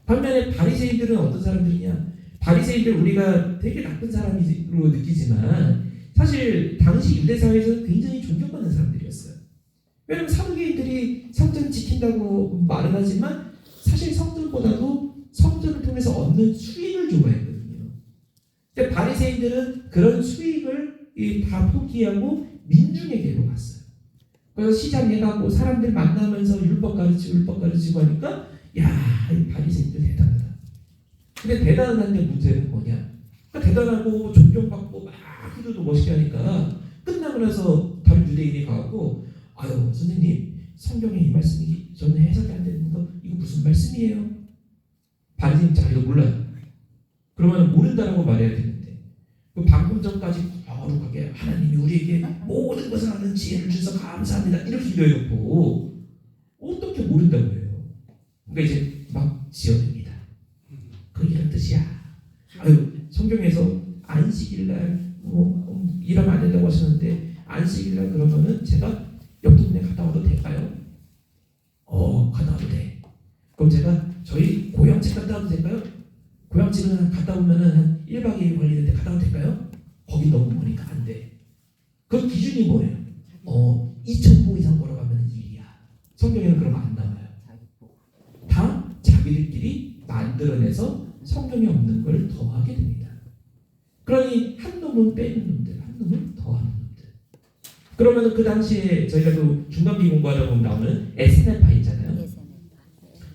반면에 바리새인들은 어떤 사람들이냐? 바리새인들 우리가 되게 나쁜 사람으로 느끼지만 사실 당시 유대 사회에서는 굉장히 존경받는 사람들이었어요. 왜냐하면 사두개인들이 성전 지킨다고 말은 하지만 사실 성전보다도 성전을 통해서 얻는 수익을 좋아했거든요. 근데 바리새인들은 그런 수익을 다 포기하고 민중에게로 갔어요. 그래서 시장에 가고 사람들 만나면서 율법 가르치고 하니까 이 바리새인들 대단하다. 근데 대단한데 문제는 뭐냐? 그러니까 대단하고 존경받고 막 기도도 멋있게 하니까 끝나고 나서 다른 유대인이 가고 선생님 성경에 이 말씀이 저는 해석이 안 되는 거 이거 무슨 말씀이에요? 바리새인 자기도 몰라요. 그러면 모른다라고 말해야 되는데 그 방금 전까지 거룩하게 하나님이 우리에게 모든 것을 아는 지혜를 주셔서 감사합니다 이렇게 기도해놓고 어떻게 모른다고 해요? 그러니까 이제 막 지어냅니다. 그게 이런 뜻이야. 성경에서 안식일날 일하면 안 된다고 하셨는데 안식일날 그러면은 제가 옆 동네 갔다 와도 될까요? 갔다 와도 돼. 그럼 제가 저희 고향집 갔다 와도 될까요? 고향집은 갔다 오면은 한 1박 2일 걸리는데 갔다 와도 될까요? 거기 너무 머니까 안 돼. 그 기준이 뭐예요? 2,000보 이상 걸어가면 일이야. 성경에는 그런 거 안 나와요. 다 자기들끼리 만들어내서 성경 성경에 없는 걸 더하게 됩니다. 그러니 한 놈은 빼는 놈들, 한 놈은 더하는 놈들. 그러면 그 당시에 저희가 또 중간비 공부하다 보면 나오는 에스네파 있잖아요.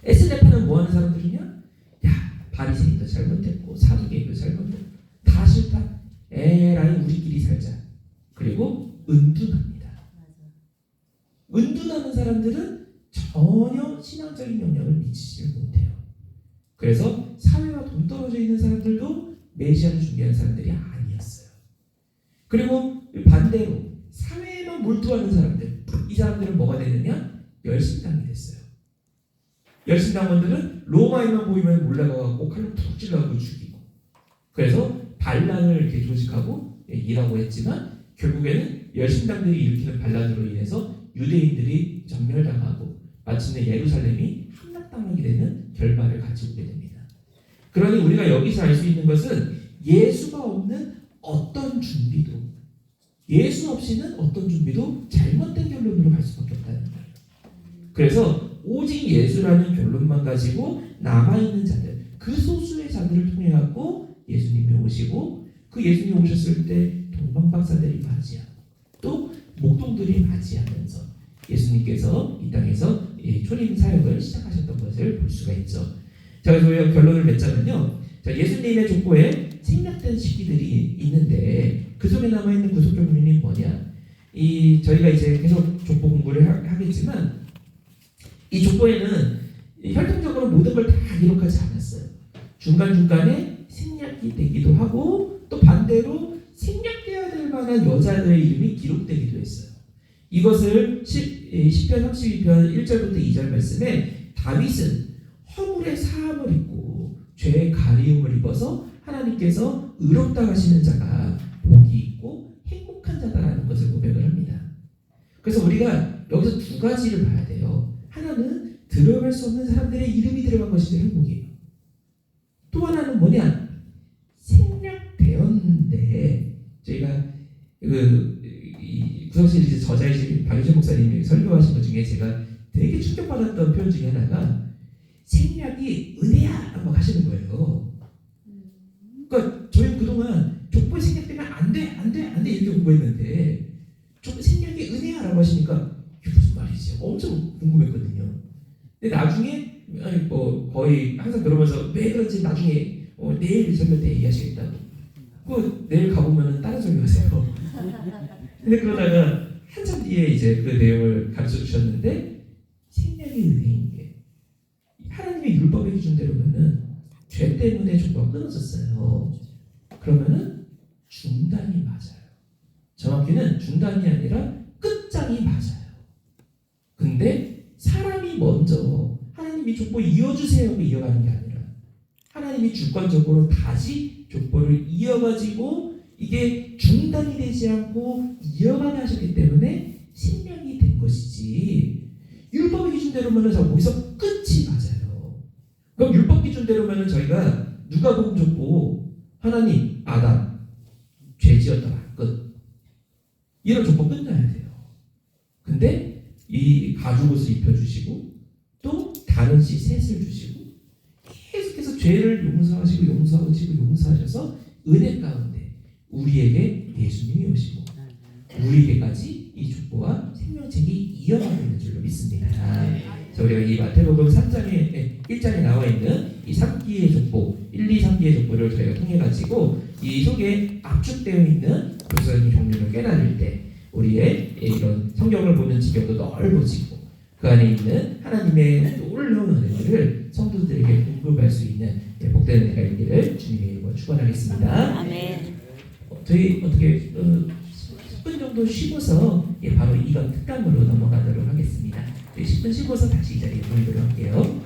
에스네파는 뭐 하는 사람들이냐? 야, 바리새인도 잘못했고 사두개인도 잘못했고 다 싫다. 에라이 우리끼리 살자. 그리고 은둔합니다. 은둔하는 사람들은 전혀 신앙적인 영향을 미치지 못해요. 그래서 사회와 동떨어져 있는 사람들도 메시아를 준비하는 사람들이 아니었어요. 그리고 반대로 사회에만 몰두하는 사람들, 이 사람들은 뭐가 되느냐? 열심당이 됐어요. 열심당원들은 로마에만 보이면 올라가고 칼로 툭 찔러가고 죽이고, 그래서 반란을 이렇게 조직하고 일하고 했지만 결국에는 열심당들이 일으키는 반란으로 인해서 유대인들이 전멸당하고 마침내 예루살렘이 함락당하게 되는 결말을 가지고 오게 됩니다. 그러니 우리가 여기서 알 수 있는 것은 예수가 없는 어떤 준비도, 예수 없이는 어떤 준비도 잘못된 결론으로 갈 수밖에 없다는 거예요. 그래서 오직 예수라는 결론만 가지고 남아있는 자들, 그 소수의 자들을 통해 갖고 예수님이 오시고, 그 예수님이 오셨을 때 동방박사들이 맞이하고 또 목동들이 맞이하면서 예수님께서 이 땅에서 초림 사역을 시작하셨던 것을 볼 수가 있죠. 자, 그래서 우리가 결론을 맺자면요. 자, 예수님의 족보에 생략된 시기들이 있는데 그 속에 남아있는 구속적 요인이 뭐냐? 저희가 이제 계속 족보 공부를 하겠지만 이 족보에는 혈통적으로 모든 걸 다 기록하지 않았어요. 중간중간에 생략이 되기도 하고 또 반대로 생략돼야 될 만한 여자들의 이름이 기록되기도 했어요. 이것을 시편 32편 1절부터 2절 말씀에 다윗은 허물의 사함을 입고 죄의 가리움을 입어서 하나님께서 의롭다 하시는 자가 복이 있고 행복한 자다라는 것을 고백을 합니다. 그래서 우리가 여기서 두 가지를 봐야 돼요. 하나는 들어갈 수 없는 사람들의 이름이 들어간 것이 행복이에요. 또 하나는 뭐냐? 생략되었는데 저희가 구석실 저자이신 박유진 목사님이 설교하신 것 중에 제가 되게 충격받았던 표현 중에 하나가 생략이 은혜야라고 하시는 거예요. 그러니까 저희 그동안 족보에 생략되면 안 돼 이렇게 공부했는데 생략이 은혜야라고 하시니까 이게 무슨 말이지? 엄청 궁금했거든요. 근데 나중에 거의 항상 그러면서 왜 그런지 나중에 내일 설교 때 얘기하시겠다고. 내일 가보면 다른 설교하세요. 근데 그러다가 한참 뒤에 이제 그 내용을 가르쳐 주셨는데 생략이 은혜인 게 하나님의 율법의 기준대로면은 죄 때문에 족보가 끊어졌어요. 그러면은 중단이 맞아요. 정확히는 중단이 아니라 끝장이 맞아요. 근데 사람이 먼저 하나님이 족보 이어주세요 하고 이어가는 게 아니라 하나님이 주권적으로 다시 족보를 이어가지고 이게 중단이 되지 않고 이어가게 하셨기 때문에 생략이 된 것이지, 율법의 기준대로면은 거기서 끝이 맞아요. 그럼 율법 기준대로면은 저희가 누가복음 족보 하나님 아담 죄 지었더라 끝, 이런 족보 끝나야 돼요. 근데 이 가죽옷을 입혀주시고 또 다른 씨 셋을 주시고 계속해서 죄를 용서하셔서 은혜 가운데 우리에게 예수님이 오시고 우리에게까지 이 족보와 생명책이 이어가고 있는 줄로 믿습니다. 자, 우리가 이 마태복음 3장에 1장에 나와 있는 이 3기의 족보, 1, 2, 3기의 족보를 저희가 통해 가지고 이 속에 압축되어 있는 교수적인 종류를 깨달을 때 우리의 이런 성경을 보는 지경도 넓어지고 그 안에 있는 하나님의 놀라운 은혜들을 성도들에게 공급할 수 있는 복된 은혜가 있기를 주님의 이름으로 축원하겠습니다. 아멘. 저희 어떻게 10분 정도 쉬고서 바로 이번 특강으로 넘어가도록 하겠습니다. 10분 쉬고서 다시 이 자리에 모이도록 할게요.